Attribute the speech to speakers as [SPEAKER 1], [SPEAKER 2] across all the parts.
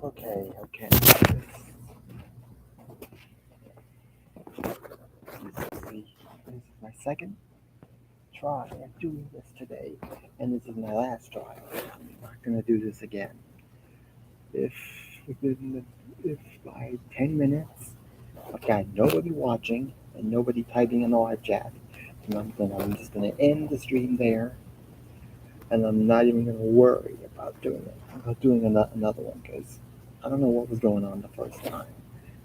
[SPEAKER 1] Okay. This is my second try at doing this today, and this is my last try. I'm not gonna do this again. If if by 10 minutes I've got nobody watching and nobody typing in the live chat, then I'm just gonna end the stream there, and I'm not even gonna worry about doing another one because I don't know what was going on the first time.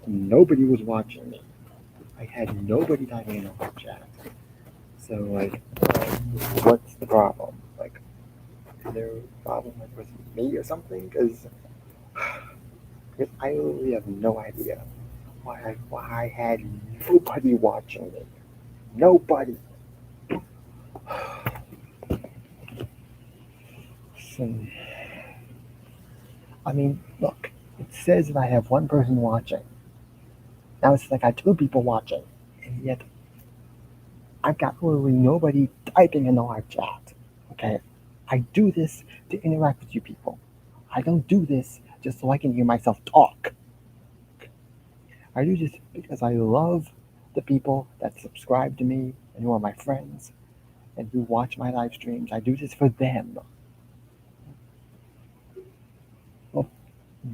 [SPEAKER 1] Nobody was watching me. I had nobody typing in the live chat. So what's the problem? Like, is there a problem with me or something? Because I really have no idea why I had nobody watching me. Nobody. So, I mean, look, it says that I have one person watching. Now it's like I have two people watching, and yet I've got literally nobody typing in the live chat. Okay, I do this to interact with you people. I don't do this just so I can hear myself talk. I do this because I love the people that subscribe to me and who are my friends and who watch my live streams. I do this for them. Well,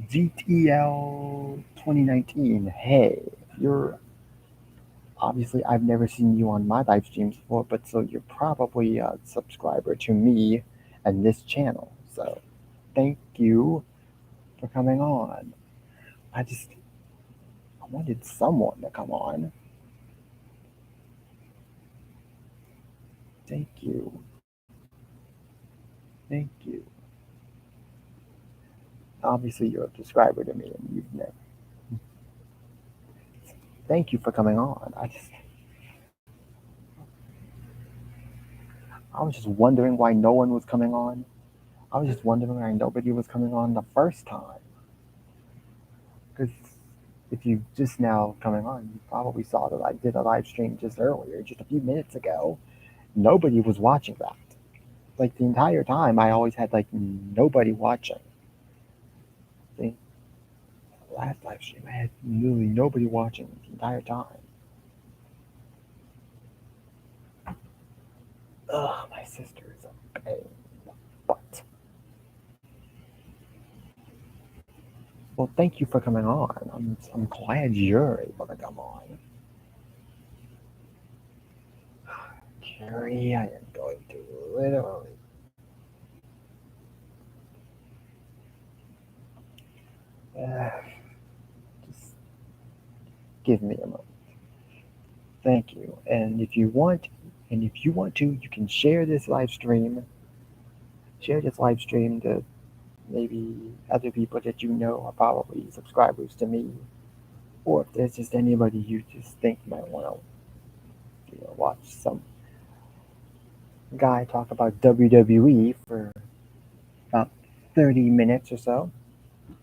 [SPEAKER 1] GTL 2019, hey, you're obviously, I've never seen you on my live streams before, but so you're probably a subscriber to me and this channel. So thank you for coming on. I wanted someone to come on. Thank you. Thank you. Obviously, you're a subscriber to me and you've never. Thank you for coming on. I was just wondering why no one was coming on. I was just wondering why nobody was coming on the first time. Because if you just now coming on, you probably saw that I did a live stream just earlier, just a few minutes ago. Nobody was watching that. Like the entire time, I always had like nobody watching. The last live stream, I had literally nobody watching the entire time. Ugh, my sister is a pain in the butt. Well, thank you for coming on. I'm glad you're able to come on. Carrie, I am going to literally. Uh, just give me a moment. Thank you. And if you want to, you can share this live stream. Share this live stream to maybe other people that you know are probably subscribers to me, or if there's just anybody you just think might want to, watch some guy talk about WWE for about 30 minutes or so,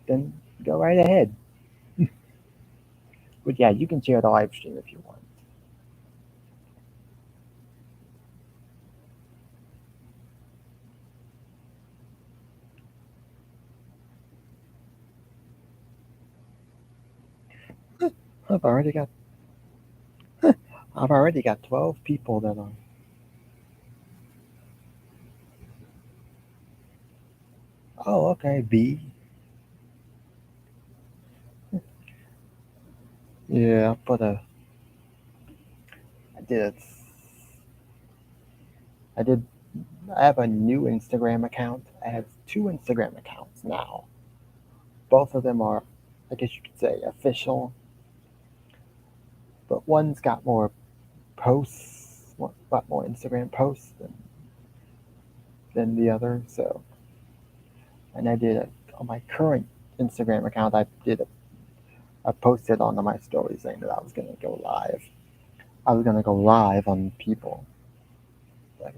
[SPEAKER 1] then go right ahead. But yeah, you can share the live stream if you want. I've already got I've already got 12 people that are. Oh, okay, B. Yeah, but I did I did I have a new Instagram account. I have two Instagram accounts now. Both of them are, I guess you could say, official, but one's got more posts, got more Instagram posts than the other. So, and on my current Instagram account, I posted on my story saying that I was gonna go live. I was gonna go live on people. Like,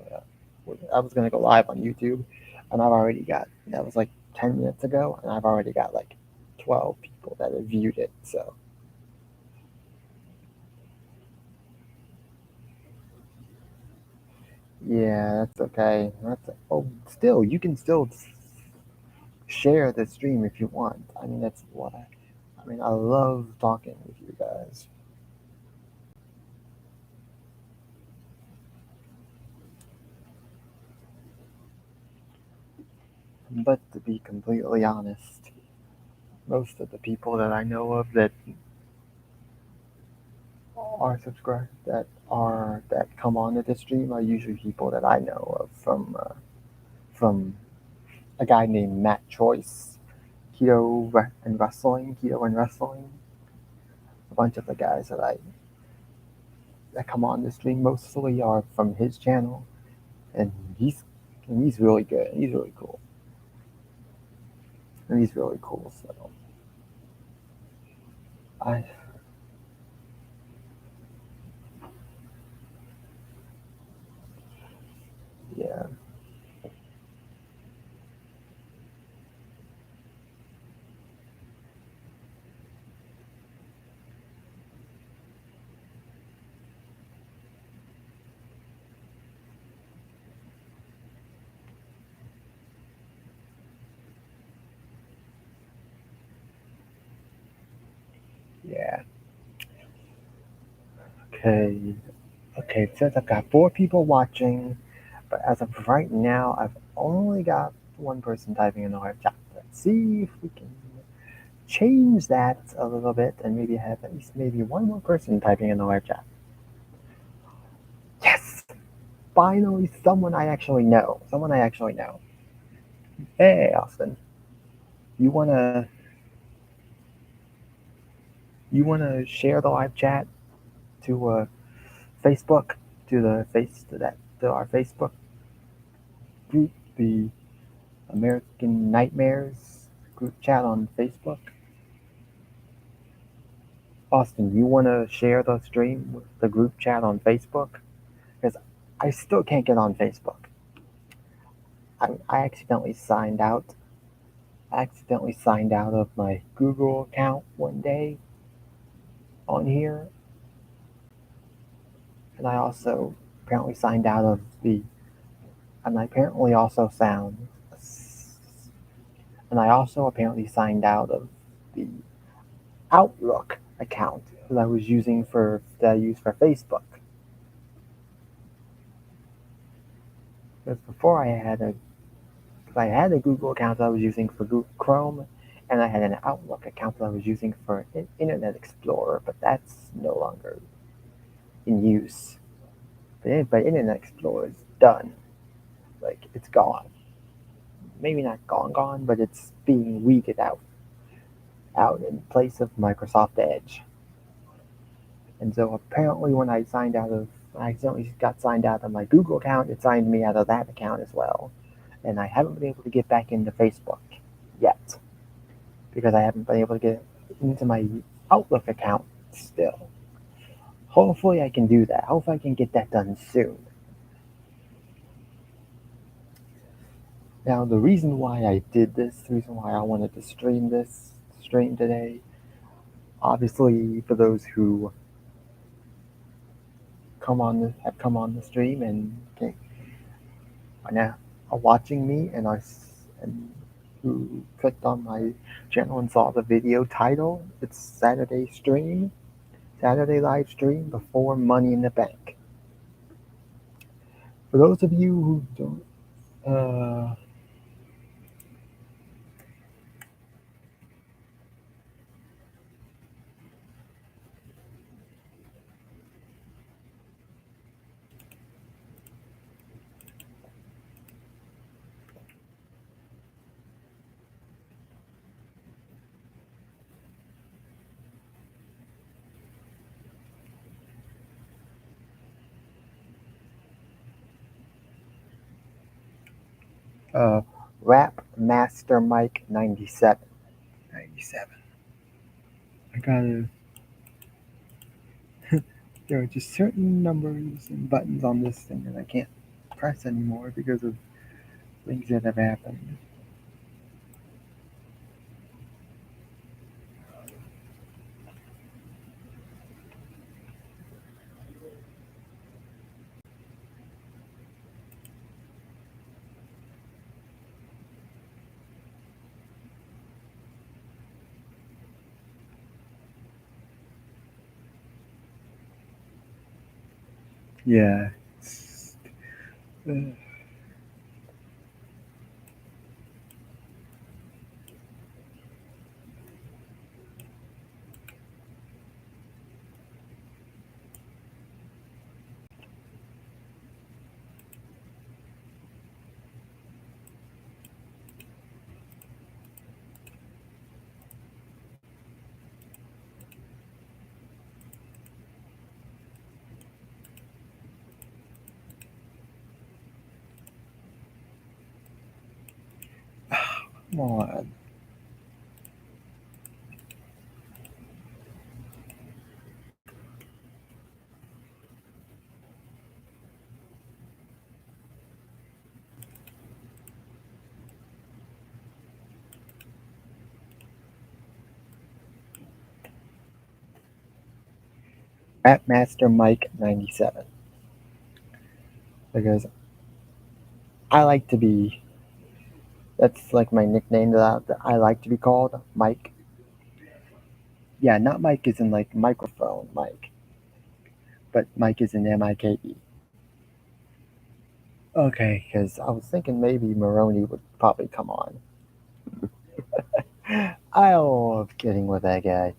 [SPEAKER 1] I was gonna go live on YouTube, and I've already got that was like 10 minutes ago, and I've already got like 12 people that have viewed it. So yeah, that's okay. Still, you can still share the stream if you want. I mean, that's what I love talking with you guys. But to be completely honest, most of the people that I know of that are subscribed that come onto the stream are usually people that I know of from a guy named Matt Choice, Keto and Wrestling. A bunch of the guys that come on the stream mostly are from his channel, and he's really good. He's really cool. And he's really cool. So I yeah yeah okay okay. It says I've got 4 people watching, but as of right now, I've only got one person typing in the live chat. Let's see if we can change that a little bit and maybe have at least maybe one more person typing in the live chat. Yes! Finally, someone I actually know. Someone I actually know. Hey, Austin. You wanna share the live chat to Facebook to our Facebook group, the American Nightmares group chat on Facebook? Austin, you want to share the stream with the group chat on Facebook? Because I still can't get on Facebook. I accidentally signed out. I accidentally signed out of my Google account one day on here, and I also apparently signed out of the. And I apparently also sound. And I also apparently signed out of the Outlook account that I use for Facebook. Because before I had a Google account that I was using for Google Chrome, and I had an Outlook account that I was using for Internet Explorer, but that's no longer in use. But Internet Explorer is done. Like it's gone. Maybe not gone, but it's being weeded out in place of Microsoft Edge. And so apparently, when I accidentally got signed out of my Google account, it signed me out of that account as well. And I haven't been able to get back into Facebook yet because I haven't been able to get into my Outlook account still. Hopefully, I can do that. Hopefully, I can get that done soon. Now, the reason why I did this, the reason why I wanted to stream today, obviously, for those who have come on the stream and are now are watching me and who clicked on my channel and saw the video title. It's Saturday live stream before Money in the Bank. For those of you who don't, Rap Master Mike 97. 97. I gotta. There are just certain numbers and buttons on this thing that I can't press anymore because of things that have happened. Yeah. Come on. Rapmaster Mike 97. Because I like to be, that's like my nickname that I like to be called, Mike. Yeah, not Mike is in like microphone Mike, but Mike is in Mike. Okay, because I was thinking maybe Maroney would probably come on. I love kidding with that guy.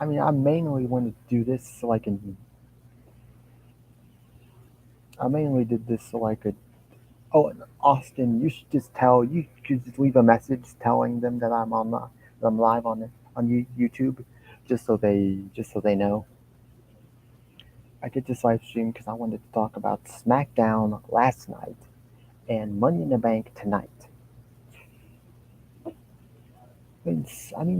[SPEAKER 1] I mean, I mainly wanted to do this so I can. I mainly did this so I could. Oh, and Austin, you should just tell. You could just leave a message telling them that I'm live on YouTube, just so they know. I did this live stream because I wanted to talk about SmackDown last night and Money in the Bank tonight. I mean,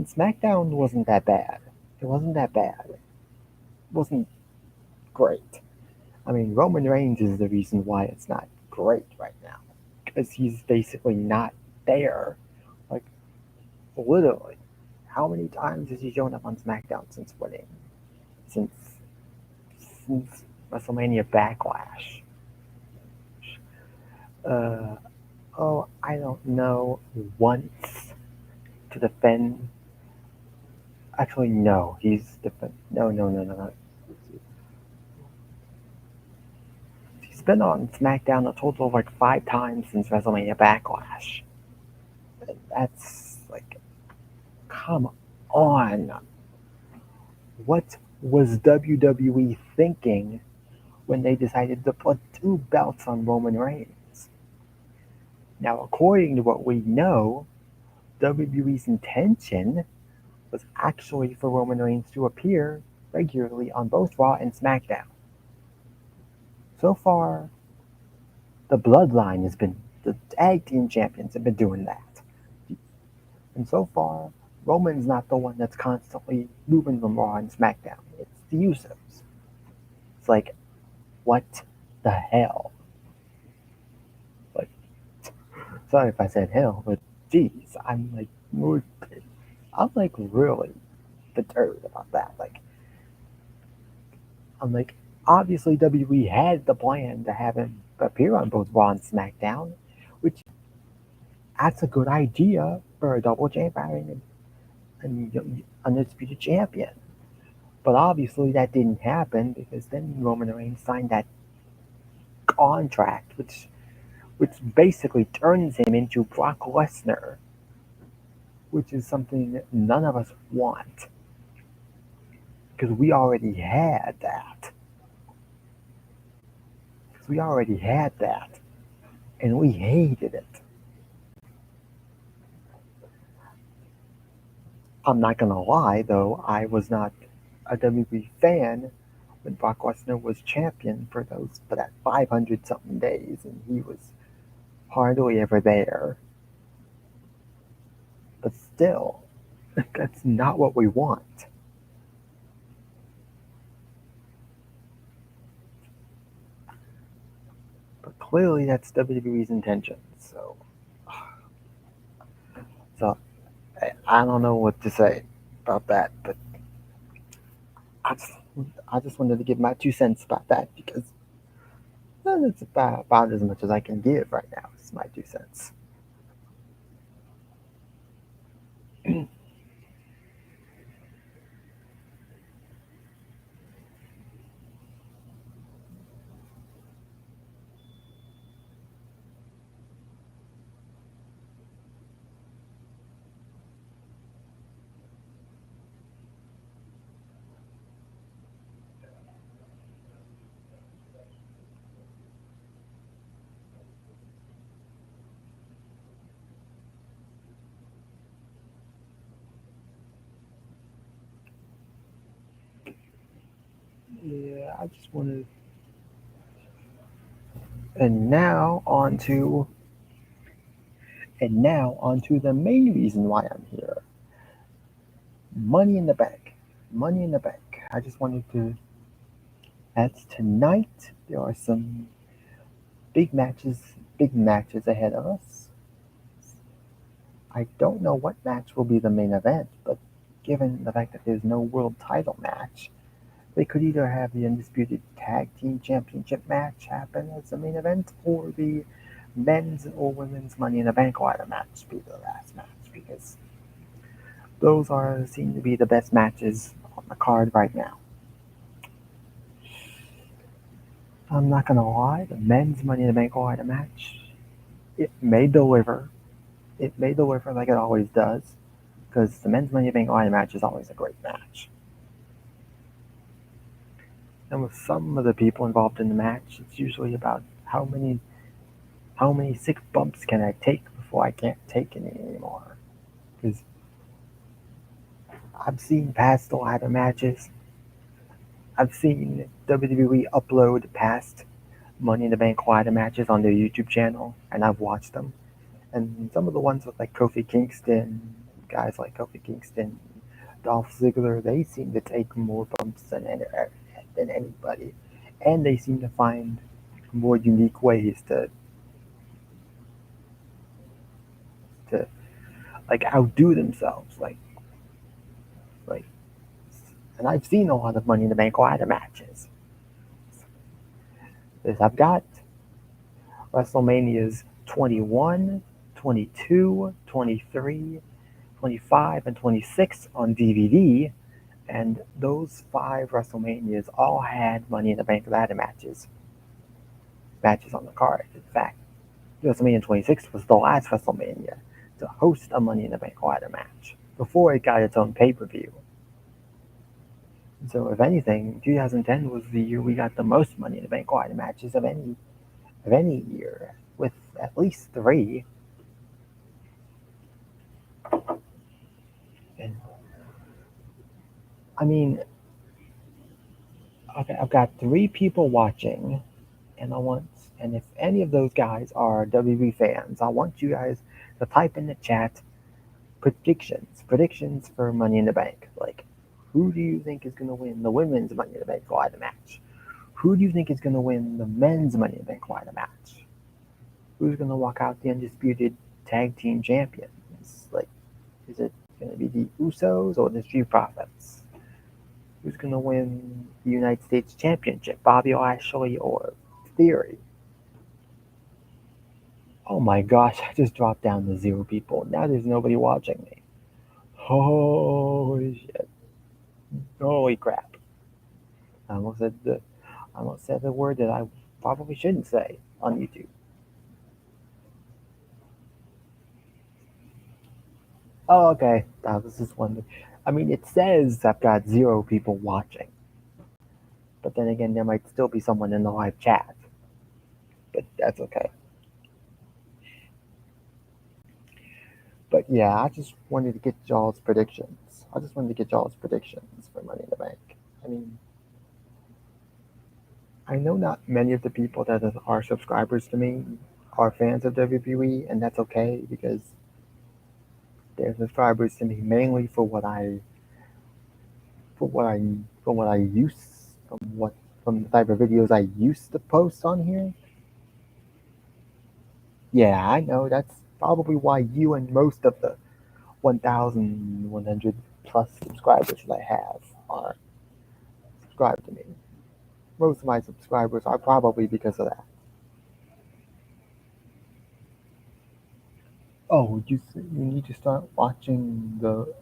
[SPEAKER 1] SmackDown wasn't that bad. It wasn't that bad. It wasn't great. I mean, Roman Reigns is the reason why it's not great right now because he's basically not there. Like, literally, how many times has he shown up on SmackDown since winning? Since since WrestleMania Backlash? Uh, oh, I don't know. Once to defend. Actually, no. He's defend. No, no, no, no, no. He's been on SmackDown a total of like 5 times since WrestleMania Backlash. That's like, come on. What was WWE thinking when they decided to put 2 belts on Roman Reigns? Now, according to what we know, WWE's intention was actually for Roman Reigns to appear regularly on both Raw and SmackDown. So far, the Bloodline has been, the tag team champions have been doing that. And so far, Roman's not the one that's constantly moving from Raw and SmackDown. It's the Usos. It's like, what the hell? Like, sorry if I said hell, but geez, I'm like really perturbed about that. Like, I'm like, obviously WWE had the plan to have him appear on both Raw and SmackDown, which that's a good idea for a double champ having an undisputed champion. But obviously that didn't happen because then Roman Reigns signed that contract, which basically turns him into Brock Lesnar, which is something that none of us want because we already had that. Because we already had that, and we hated it. I'm not gonna lie though, I was not a WWE fan when Brock Lesnar was champion for that 500 something days, and he was hardly ever there. But still, that's not what we want. But clearly, that's WWE's intention. So I don't know what to say about that. But I just, I just wanted to give my 2 cents about that because that's about as much as I can give right now. It's my 2 cents. I just want to. And now on to. And now on to the main reason why I'm here. Money in the Bank. Money in the Bank. I just wanted to. As tonight, there are some big matches ahead of us. I don't know what match will be the main event, but given the fact that there's no world title match, they could either have the Undisputed Tag Team Championship match happen as the main event, or the men's or women's Money in the Bank ladder match be the last match, because those seem to be the best matches on the card right now. I'm not gonna lie, the men's Money in the Bank ladder match, it may deliver. It may deliver like it always does, because the men's Money in the Bank ladder match is always a great match. And with some of the people involved in the match, it's usually about how many sick bumps can I take before I can't take any anymore. Because I've seen past ladder matches. I've seen WWE upload past Money in the Bank ladder matches on their YouTube channel, and I've watched them. And some of the ones with like Kofi Kingston, guys like Kofi Kingston, Dolph Ziggler, they seem to take more bumps than anybody, and they seem to find more unique ways to like outdo themselves. Like, and I've seen a lot of Money in the Bank ladder matches. I've got WrestleManias 21, 22, 23, 25, and 26 on DVD, and those 5 WrestleManias all had Money in the Bank ladder matches on the card. In fact, WrestleMania 26 was the last WrestleMania to host a Money in the Bank ladder match before it got its own pay-per-view. So, if anything, 2010 was the year we got the most Money in the Bank ladder matches of any year, with at least 3. And I mean, okay, I've got 3 people watching, and and if any of those guys are WWE fans, I want you guys to type in the chat predictions for Money in the Bank. Like, who do you think is going to win the women's Money in the Bank ladder match? Who do you think is going to win the men's Money in the Bank ladder match? Who's going to walk out the undisputed tag team champions? Like, is it going to be the Usos or the Street Profits? Who's going to win the United States Championship? Bobby Lashley or Theory? Oh my gosh, I just dropped down to 0 people. Now there's nobody watching me. Holy shit. Holy crap. I almost said the word that I probably shouldn't say on YouTube. Oh, okay. I was just wondering. I mean, it says I've got 0 people watching. But then again, there might still be someone in the live chat. But that's okay. But yeah, I just wanted to get y'all's predictions. I just wanted to get y'all's predictions for Money in the Bank. I mean, I know not many of the people that are subscribers to me are fans of WWE, and that's okay because they're subscribers to me mainly for what I use from the type of videos I used to post on here. Yeah, I know that's probably why you and most of the 1,100 plus subscribers that I have are subscribed to me. Most of my subscribers are probably because of that. Oh, you need to start watching the.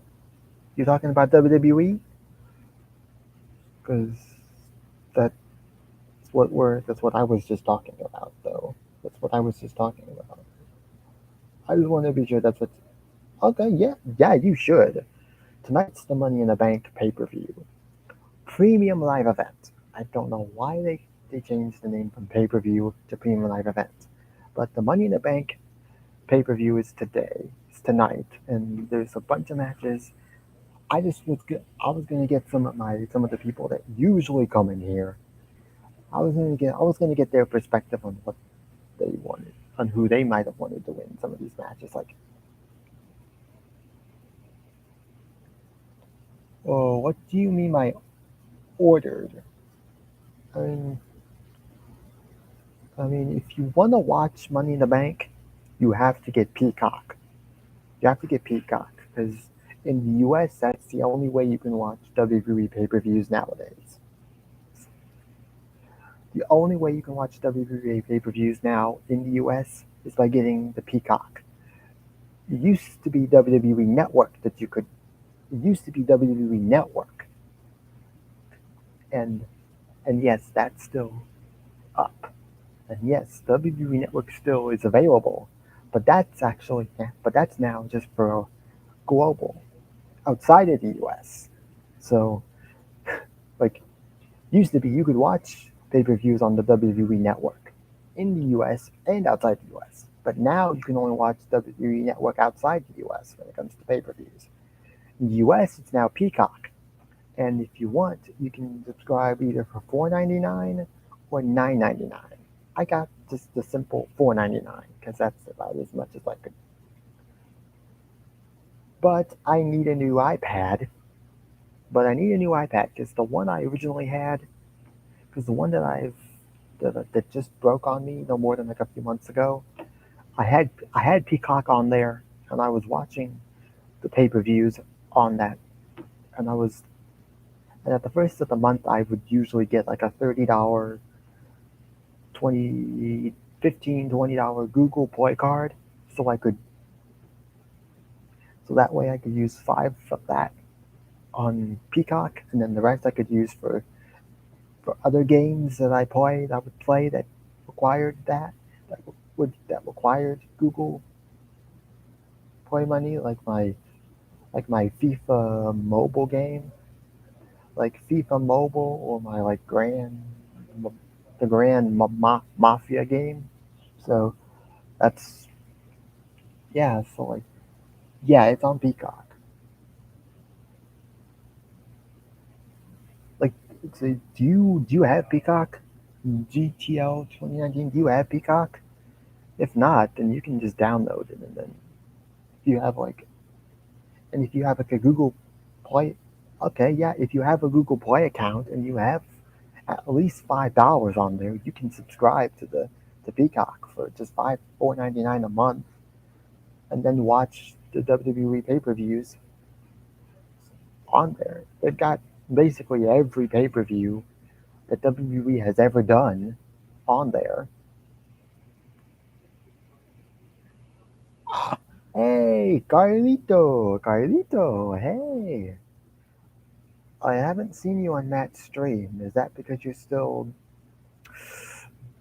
[SPEAKER 1] You're talking about WWE? Because that's that's what I was just talking about, though. That's what I was just talking about. I just want to be sure that's what. Okay, yeah, you should. Tonight's the Money in the Bank pay-per-view. Premium live event. I don't know why they changed the name from pay-per-view to premium live event. But the Money in the Bank pay-per-view is today. It's tonight. And there's a bunch of matches. I was gonna get some of the people that usually come in here I was gonna get their perspective on what they wanted, on who they might have wanted to win some of these matches. Like, oh, what do you mean by ordered? I mean, if you want to watch Money in the Bank, you have to get Peacock. You have to get Peacock because in the U.S. that's the only way you can watch WWE pay-per-views nowadays. The only way you can watch WWE pay-per-views now in the U.S. is by getting the Peacock. It used to be WWE Network that you could. It used to be WWE Network, and yes, that's still up. And yes, WWE Network still is available, but that's now just for global, outside of the US. So, like, used to be you could watch pay per views on the WWE Network in the US and outside the US. But now you can only watch WWE Network outside the US when it comes to pay per views. In the US, it's now Peacock. And if you want, you can subscribe either for $4.99 or $9.99. I got just the simple $4.99 because that's about as much as I could. But I need a new iPad. But I need a new iPad because the one I originally had, because the one that just broke on me no more than like a few months ago, I had Peacock on there and I was watching the pay per views on that, and I was and at the first of the month I would usually get like a $30 20 $15 $20 Google Play card, so I could so that way I could use five of that on Peacock, and then the rest I could use for other games that I play that would play that required that required Google Play money, like my FIFA mobile game, like FIFA Mobile, or my like the Grand Mafia game. So that's yeah. So like yeah, it's on Peacock. Like, so do you have Peacock? GTL 2019. Do you have Peacock? If not, then you can just download it, and then if you have like if you have like a Google Play, okay, yeah. If you have a Google Play account and you have at least $5 on there, you can subscribe to the Peacock for just $4.99 a month, and then watch the WWE pay per views on there. They've got basically every pay per view that WWE has ever done on there. Hey, Carlito, hey. I haven't seen you on that stream. Is that because you're still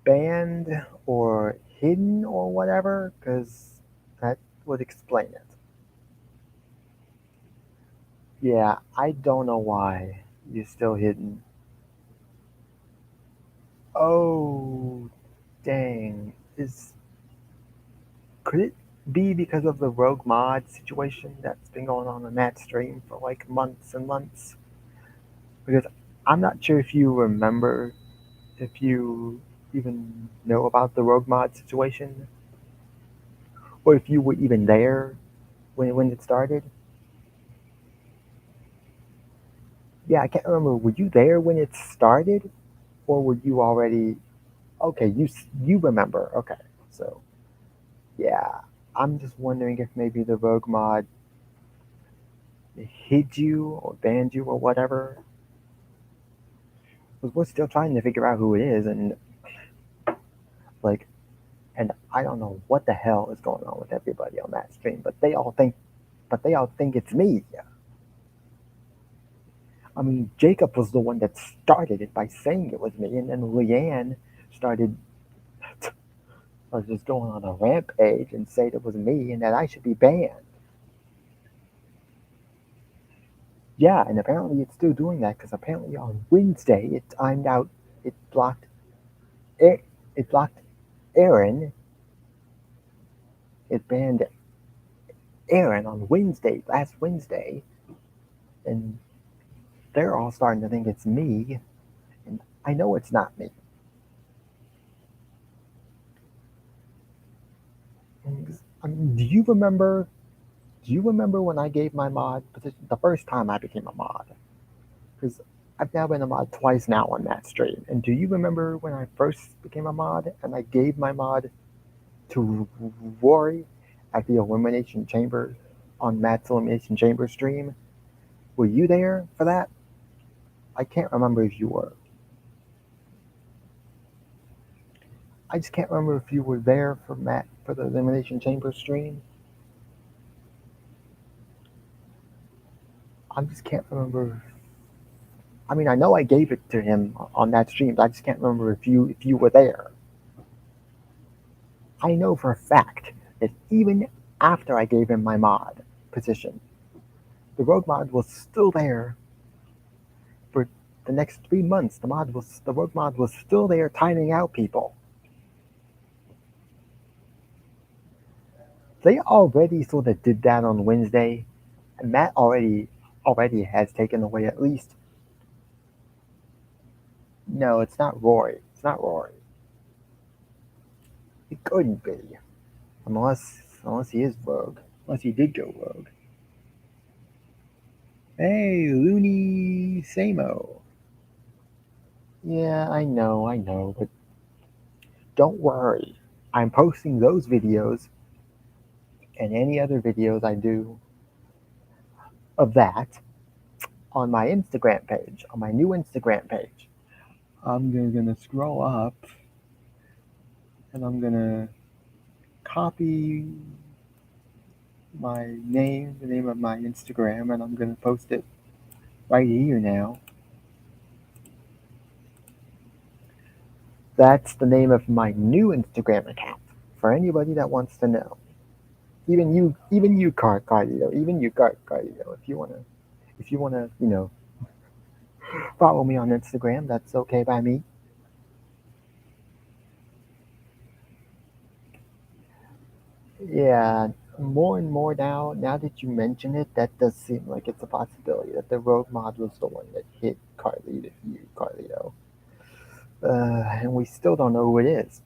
[SPEAKER 1] banned or hidden or whatever? Because that would explain it. Yeah, I don't know why you're still hidden. Oh, dang. Could it be because of the rogue mod situation that's been going on that stream for like months and months? Because I'm not sure if you remember, if you even know about the rogue mod situation, or if you were even there when it started. Yeah, I can't remember. Were you there when it started, or were you already? Okay, you remember. Okay, so yeah, I'm just wondering if maybe the rogue mod hid you or banned you or whatever. Because we're still trying to figure out who it is, and like, and I don't know what the hell is going on with everybody on that stream, but they all think it's me. I mean, Jacob was the one that started it by saying it was me, and then Leanne started just going on a rampage and say it was me and that I should be banned. Yeah, and apparently it's still doing that because apparently on Wednesday it timed out. It blocked. It, it blocked Aaron. It banned Aaron on Wednesday, last Wednesday, and they're all starting to think it's me, and I know it's not me. Do you remember? Do you remember when I gave my mod position the first time I became a mod? Because I've now been a mod twice now on that stream. And do you remember when I first became a mod and I gave my mod to Rory at the Elimination Chamber on Matt's Elimination Chamber stream? Were you there for that? I can't remember if you were. I just can't remember if you were there for Matt for the Elimination Chamber stream. I just can't remember. I mean, I know I gave it to him on that stream, but I just can't remember if you were there. I know for a fact that even after I gave him my mod position, the rogue mod was still there for the next 3 months. The rogue mod was still there timing out people. They already sort of did that on Wednesday, and Matt already has taken away at least. No, it's not Rory. It's not Rory. It couldn't be, unless he is rogue. Unless he did go rogue. Hey, Looney Samo. Yeah, I know, but don't worry. I'm posting those videos and any other videos I do of that on my Instagram page, on my new Instagram page. I'm gonna scroll up and I'm gonna copy my name, the name of my Instagram, and I'm gonna post it right here now. That's the name of my new Instagram account for anybody that wants to know. Even you, Cardio, if you wanna, follow me on Instagram, that's okay by me. Yeah, more and more now. Now that you mention it, that does seem like it's a possibility that the rogue mod was the one that hit Carlito. And we still don't know who it is.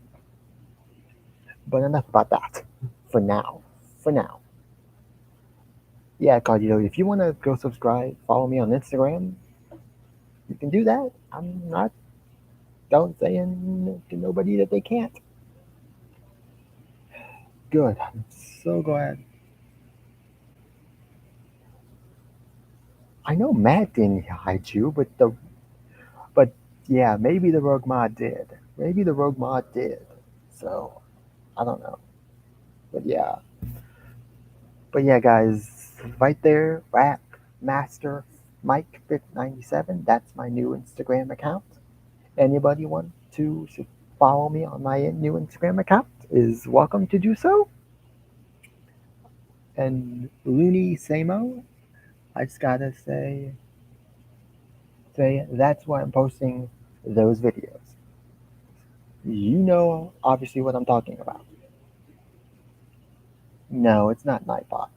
[SPEAKER 1] But enough about that. For now. For now. Yeah, Carlito, if you want to go subscribe, follow me on Instagram, you can do that. I'm not don't saying to nobody that they can't. Good. I'm so glad. I know Matt didn't hide you, but yeah, maybe the rogue mod did. Maybe the rogue mod did. So I don't know. But yeah. But yeah, guys, right there, Rap Master Mike 97. That's my new Instagram account. Anybody want to follow me on my new Instagram account is welcome to do so. And Looney Samo, I just gotta say that's why I'm posting those videos. You know, obviously, what I'm talking about. No, it's not Nightbot.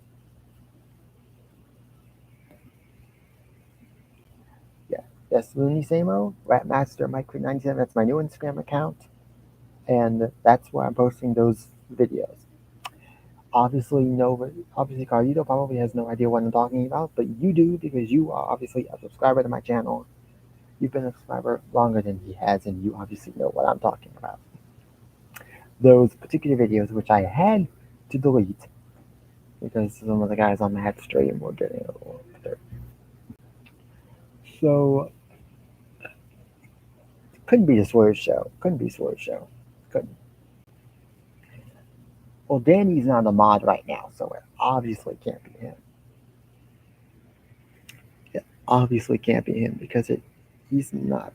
[SPEAKER 1] Yeah, yes, Looney Samo, Ratmaster Mike 97. That's my new Instagram account, and that's where I'm posting those videos. Obviously, no. Obviously, Carlito probably has no idea what I'm talking about, but you do because you are obviously a subscriber to my channel. You've been a subscriber longer than he has, and you obviously know what I'm talking about. Those particular videos, which I had to delete because some of the guys on that stream were getting a little bitter. So, couldn't be the Swerve Show. Couldn't be Swerve Show. Couldn't. Well, Danny's not a mod right now, so it obviously can't be him. It obviously can't be him because he's not.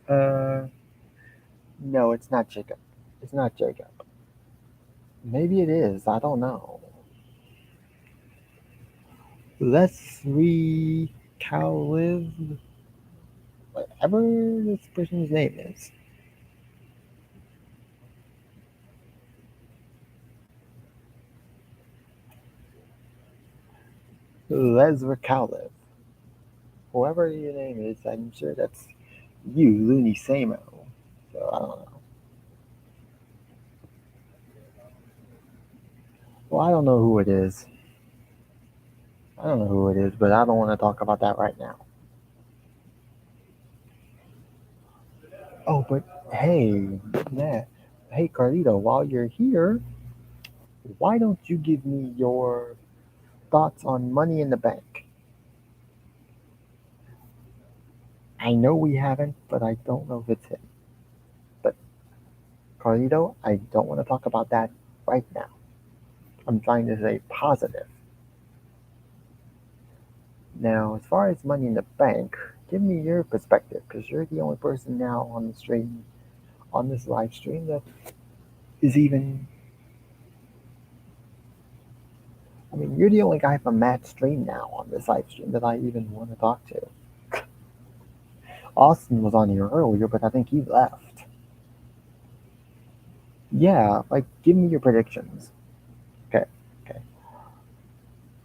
[SPEAKER 1] Uh, no, it's not Jacob. It's not Jacob. Maybe it is. I don't know. Leslie Cowlive, whatever this person's name is. Les Ricalif. Whoever your name is, I'm sure that's you, Looney Samo. So I don't know. Well, I don't know who it is. I don't know who it is, but I don't want to talk about that right now. Oh, but hey, Matt. Hey, Carlito, while you're here, why don't you give me your thoughts on Money in the Bank? I know we haven't, but I don't know if it's him. But Carlito, I don't want to talk about that right now. I'm trying to stay positive. Now, as far as Money in the Bank, give me your perspective, because you're the only person now on the stream, on this live stream, that is even. I mean, you're the only guy from Matt's stream now on this live stream that I even want to talk to. Austin was on here earlier, but I think he left. Yeah, like, give me your predictions. Okay, okay,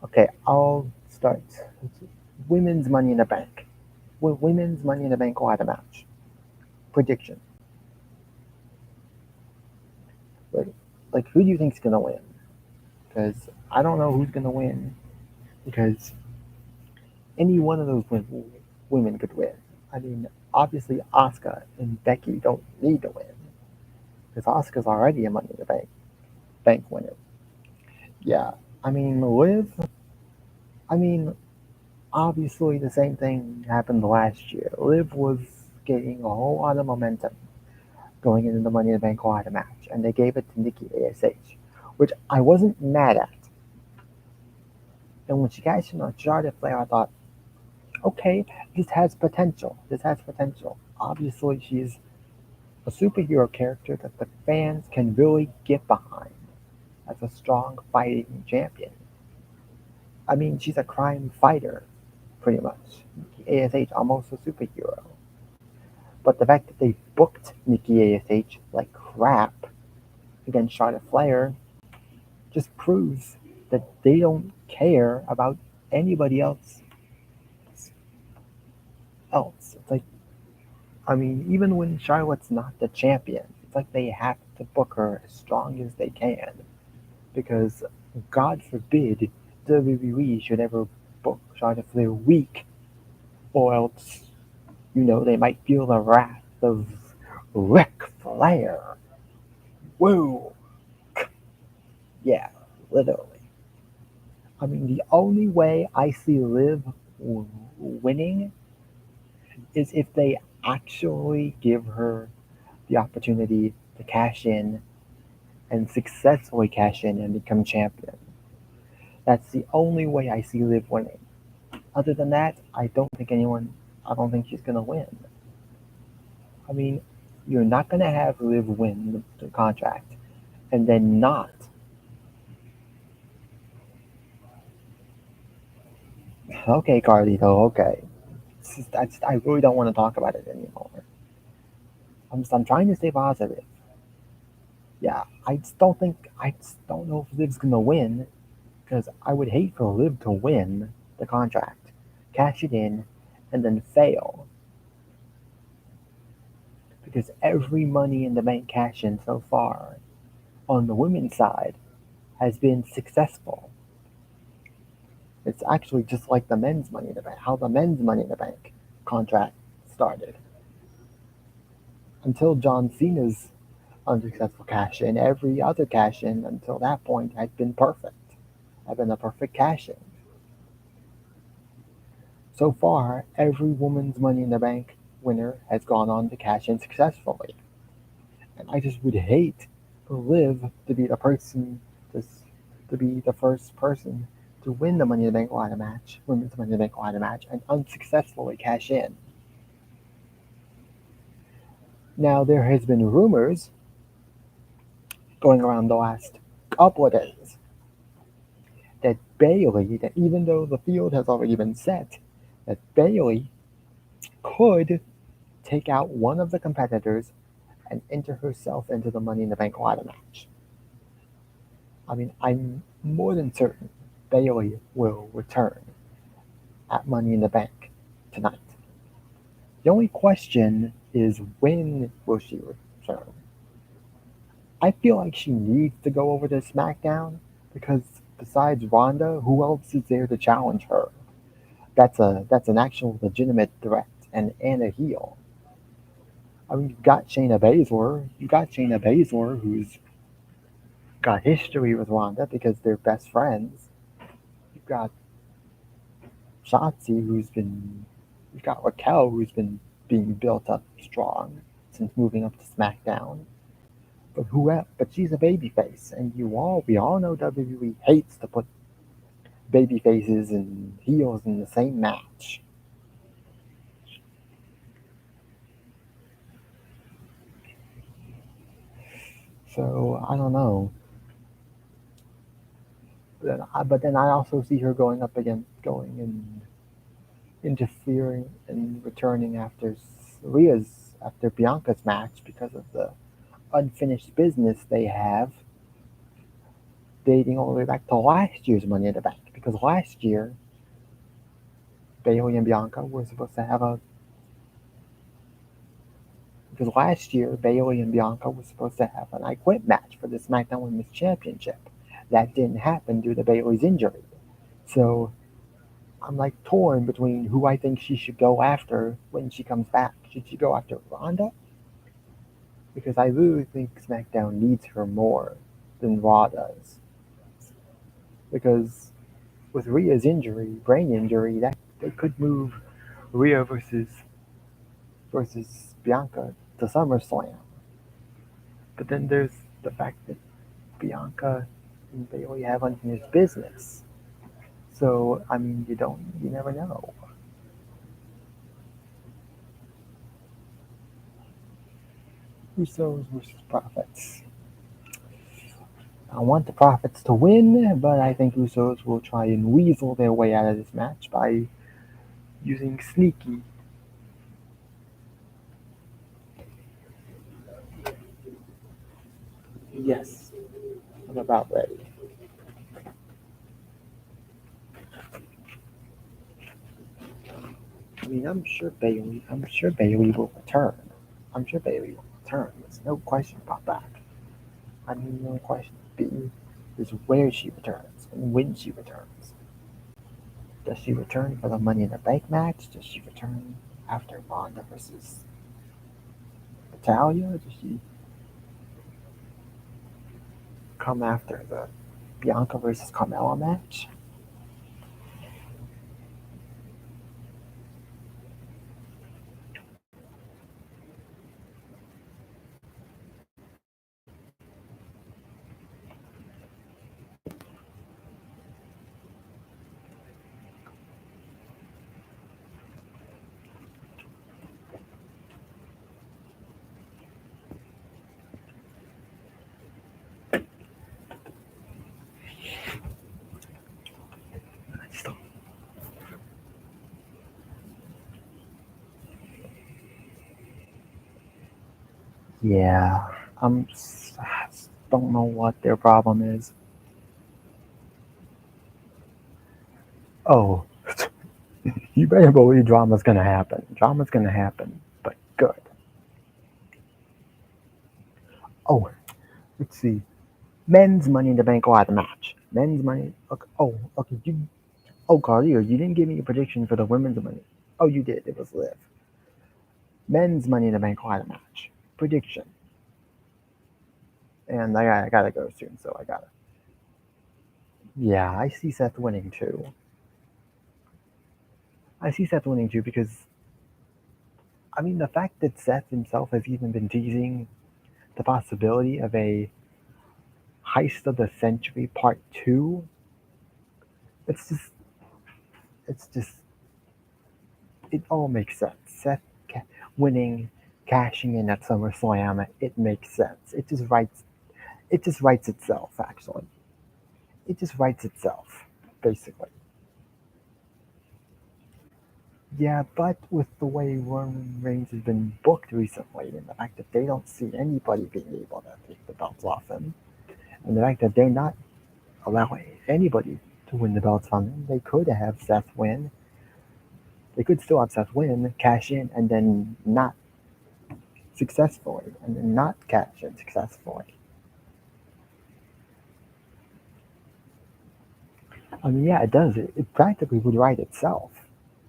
[SPEAKER 1] okay, I'll start. Women's Money in the Bank. Women's Money in the Bank ladder match. Prediction. Like, like, who do you think's gonna win? Because I don't know who's gonna win. Because any one of those women could win. I mean, obviously, Asuka and Becky don't need to win because Asuka's already a Money in the Bank winner. Yeah, I mean, Liv. I mean, obviously, the same thing happened last year. Liv was getting a whole lot of momentum going into the Money in the Bank ladder match, and they gave it to Nikki ASH, which I wasn't mad at. And when she cashed in on Charlotte Flair, I thought, okay, this has potential. This has potential. Obviously, she's a superhero character that the fans can really get behind as a strong fighting champion. I mean, she's a crime fighter, pretty much. Nikki ASH almost a superhero. But the fact that they booked Nikki ASH like crap against Charlotte Flair just proves that they don't care about anybody else. It's like, I mean, even when Charlotte's not the champion, it's like they have to book her as strong as they can because God forbid WWE should ever book Charlotte Flair weak, or else, they might feel the wrath of Ric Flair. Whoa, yeah, literally. I mean, the only way I see Liv winning is if they actually give her the opportunity to cash in and successfully cash in and become champion. That's the only way I see Liv winning. Other than that, I don't think she's going to win. I mean, you're not going to have Liv win the contract and then not. Okay, Carlito, okay. I really don't want to talk about it anymore. I'm trying to stay positive. Yeah, I just don't know if Liv's going to win because I would hate for Liv to win the contract, cash it in, and then fail. Because every Money in the Bank cash in so far on the women's side has been successful. It's actually just like the men's Money in the Bank, how the men's Money in the Bank contract started. Until John Cena's unsuccessful cash in, every other cash in until that point had been perfect, had been a perfect cash in. So far, every woman's Money in the Bank winner has gone on to cash in successfully. And I just would hate for Liv to be the person to, to be the first person to win the Money in the Bank ladder match, women's Money in the Bank ladder match, and unsuccessfully cash in. Now there has been rumors going around the last couple of days that Bayley, that even though the field has already been set, that Bayley could take out one of the competitors and enter herself into the Money in the Bank ladder match. I mean, I'm more than certain Bayley will return. at Money in the Bank tonight. The only question is when will she return? I feel like she needs to go over to SmackDown because besides Ronda, who else is there to challenge her? That's an actual legitimate threat and a heel. I mean, you've got Shayna Baszler. You got Shayna Baszler, who's got history with Ronda because they're best friends. You've got Shotzi, who's been. You've got Raquel, who's been being built up strong since moving up to SmackDown. But who else? But she's a babyface, and we all know WWE hates to put baby faces and heels in the same match. So I don't know. But then I also see her going and interfering and returning after Bianca's match because of the unfinished business they have dating all the way back to last year's Money in the Bank. Because last year Bayley and Bianca were supposed to have a because last year Bayley and Bianca were supposed to have an I Quit match for the SmackDown Women's Championship. That didn't happen due to Bayley's injury. So I'm like torn between who I think she should go after when she comes back. Should she go after Ronda? Because I really think SmackDown needs her more than Raw does. Because with Rhea's brain injury, that they could move Rhea versus Bianca to SummerSlam. But then there's the fact that Bianca and Bayley have unfinished business. So I mean, you never know. Usos versus Profits. I want the Profits to win, but I think Usos will try and weasel their way out of this match by using sneaky. Yes, I'm about ready. I mean, I'm sure Bailey will return. I'm sure Bailey will return. There's no question about that. I mean, the only question is where she returns and when she returns. Does she return for the Money in the Bank match? Does she return after Ronda versus Natalia? Does she come after the Bianca versus Carmella match? Yeah, I don't know what their problem is. Oh, you better believe drama's gonna happen. Drama's gonna happen, but good. Oh, let's see. Men's Money in the Bank ladder match. Men's Money. Okay. Oh, okay. Cardio, you didn't give me a prediction for the women's money. Oh, you did. It was Liv. Men's Money in the Bank ladder match. Prediction. And I gotta go soon, so I gotta. Yeah, I see Seth winning too. I see Seth winning too because, I mean, the fact that Seth himself has even been teasing the possibility of a Heist of the Century Part 2, it's just, it's just, it all makes sense. Winning, cashing in at SummerSlam, it makes sense. It just writes itself, actually. It just writes itself, basically. Yeah, but with the way Roman Reigns has been booked recently, and the fact that they don't see anybody being able to take the belts off him, and the fact that they're not allowing anybody to win the belts from him, they could have Seth win, They could still have Seth win, cash in, and then not successfully, and then not cash in successfully. I mean, yeah, it does. It practically would write itself.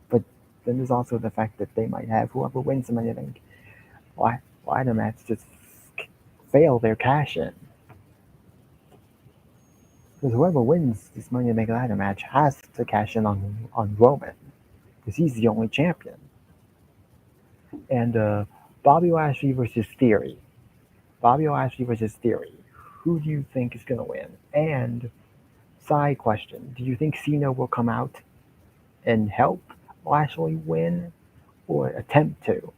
[SPEAKER 1] But then there's also the fact that they might have whoever wins the Money in the Bank ladder match just fail their cash in. Because whoever wins this Money in the Bank ladder match has to cash in on Roman. Because he's the only champion. And Bobby Lashley versus Theory. Bobby Lashley versus Theory. Who do you think is going to win? And side question: do you think Cena will come out and help Lashley win, or attempt to?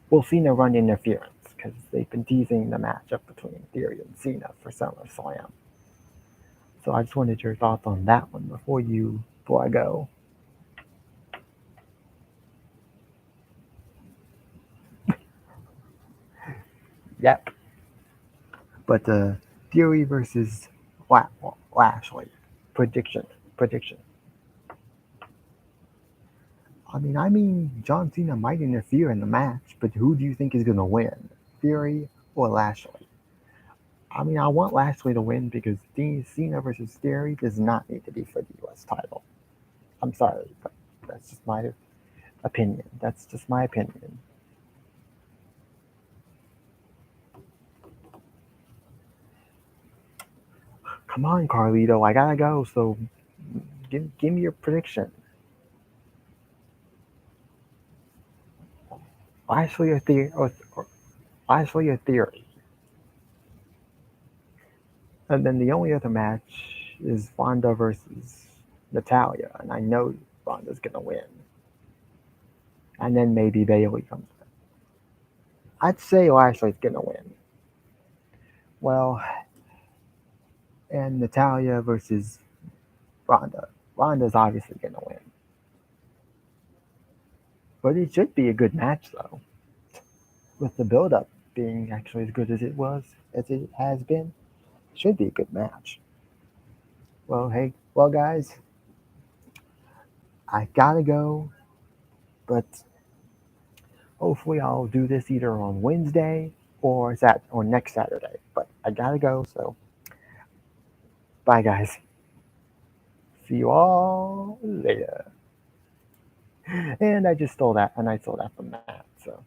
[SPEAKER 1] Will Cena run interference? Because they've been teasing the matchup between Theory and Cena for SummerSlam. So I just wanted your thoughts on that one before I go. Yep. But Theory versus Lashley prediction. Prediction. I mean, John Cena might interfere in the match, but who do you think is going to win, Theory or Lashley? I mean, I want Lashley to win because Cena versus Theory does not need to be for the U.S. title. I'm sorry, but that's just my opinion. That's just my opinion. Come on, Carlito, I gotta go. So give me your prediction. Lashley or Theory, or Lashley or Theory. And then the only other match is Ronda versus Natalia, and I know Ronda's gonna win. And then maybe Bailey comes in. I'd say Lashley's gonna win. Well, and Natalia versus Ronda. Ronda's obviously gonna win. But it should be a good match though. With the build up being actually as good as it has been, it should be a good match. Well guys, I gotta go, but hopefully I'll do this either on Wednesday or next Saturday. But I gotta go, so bye guys. See you all later. And I stole that from Matt, so